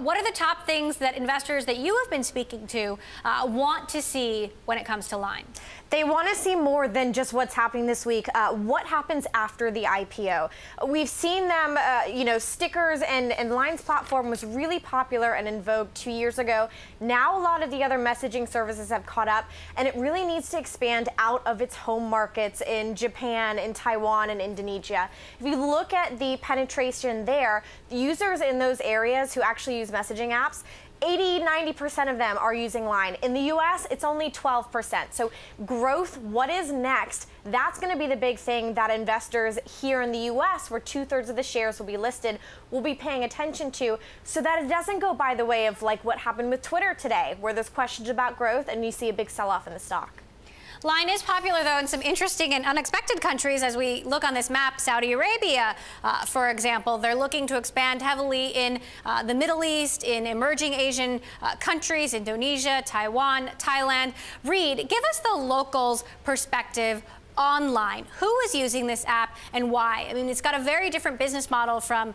What are the top things that investors that you have been speaking to want to see when it comes to Line? They want to see more than just what's happening this week. What happens after the IPO? We've seen them, stickers and Line's platform was really popular and in vogue 2 years ago. Now a lot of the other messaging services have caught up, and it really needs to expand out of its home markets in Japan, in Taiwan, and Indonesia. If you look at the penetration there, users in those areas who actually use messaging apps, 80–90% of them are using Line. In the US, it's only 12%. So growth, what is next? That's going to be the big thing that investors here in the US, where 2/3 of the shares will be listed, will be paying attention to, so that it doesn't go by the way of like what happened with Twitter today, where there's questions about growth and you see a big sell-off in the stock. Line is popular, though, in some interesting and unexpected countries. As we look on this map, Saudi Arabia, for example, they're looking to expand heavily in the Middle East, in emerging Asian countries, Indonesia, Taiwan, Thailand. Reed, give us the locals' perspective online. Who is using this app and why? I mean, it's got a very different business model from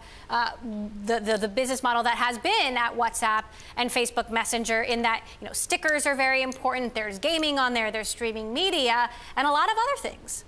the business model that has been at WhatsApp and Facebook Messenger, in that, stickers are very important. There's gaming on there, there's streaming media, and a lot of other things.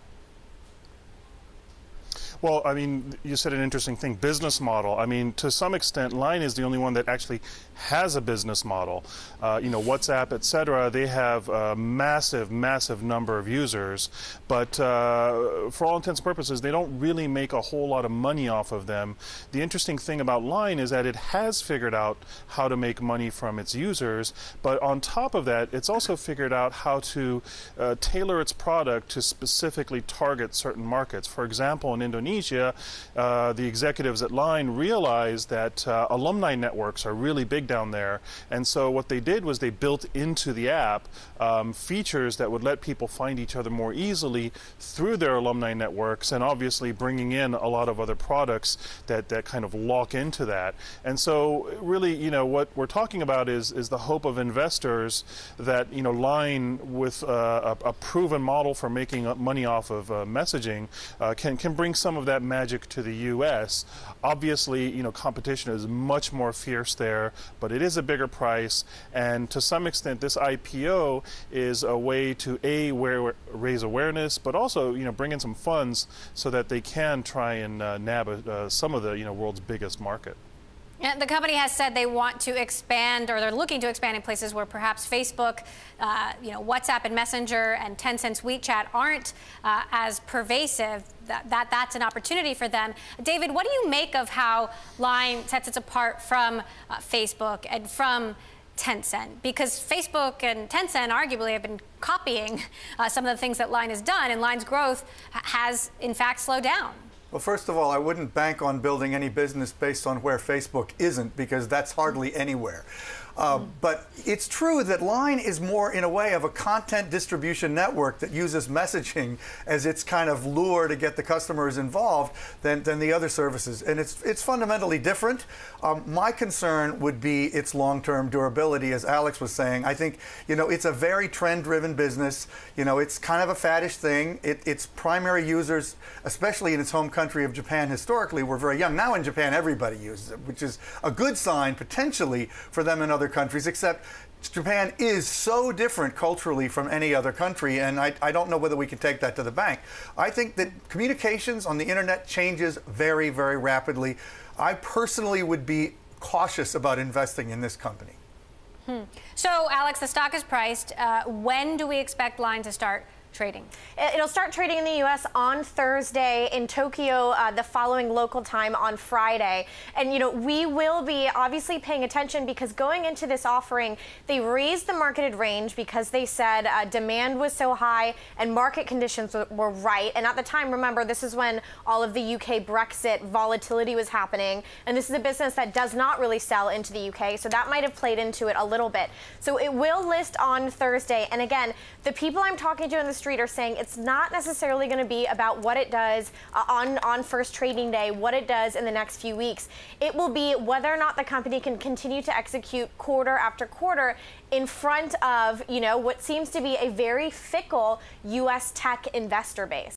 Well, I mean, you said an interesting thing, business model. I mean, to some extent, Line is the only one that actually has a business model. WhatsApp, et cetera, they have a massive, massive number of users, but for all intents and purposes, they don't really make a whole lot of money off of them. The interesting thing about Line is that it has figured out how to make money from its users, but on top of that, it's also figured out how to tailor its product to specifically target certain markets. For example, in Indonesia, the executives at Line realized that alumni networks are really big down there, and so what they did was they built into the app features that would let people find each other more easily through their alumni networks, and obviously bringing in a lot of other products that kind of lock into that. And so really, what we're talking about is the hope of investors that Line, with a proven model for making money off of messaging, can bring some of that magic to the U.S. Obviously, competition is much more fierce there, but it is a bigger price, and to some extent, this IPO is a way to raise awareness, but also bring in some funds so that they can try and nab some of the world's biggest market. Yeah, the company has said they want to expand, or they're looking to expand in places where perhaps Facebook, WhatsApp and Messenger and Tencent's WeChat aren't as pervasive. That's an opportunity for them. David, what do you make of how Line sets it apart from Facebook and from Tencent? Because Facebook and Tencent arguably have been copying some of the things that Line has done, and Line's growth has, in fact, slowed down. Well, first of all, I wouldn't bank on building any business based on where Facebook isn't, because that's hardly anywhere. But it's true that Line is more, in a way, of a content distribution network that uses messaging as its kind of lure to get the customers involved than the other services. And it's fundamentally different. My concern would be its long-term durability, as Alex was saying. I think, it's a very trend-driven business. It's kind of a faddish thing. Its primary users, especially in its home country of Japan historically, were very young. Now in Japan, everybody uses it, which is a good sign, potentially, for them in other countries, except Japan is so different culturally from any other country, and I don't know whether we can take that to the bank. I think that communications on the internet changes very, very rapidly. I personally would be cautious about investing in this company. So, Alex, the stock is priced. When do we expect Line to start trading? It'll start trading in the U.S. on Thursday, in Tokyo the following local time on Friday. And, we will be obviously paying attention, because going into this offering, they raised the marketed range because they said demand was so high and market conditions were right. And at the time, remember, this is when all of the UK Brexit volatility was happening. And this is a business that does not really sell into the UK, so that might have played into it a little bit. So it will list on Thursday. And again, the people I'm talking to in the street are saying it's not necessarily going to be about what it does on first trading day, what it does in the next few weeks. It will be whether or not the company can continue to execute quarter after quarter in front of, what seems to be a very fickle U.S. tech investor base.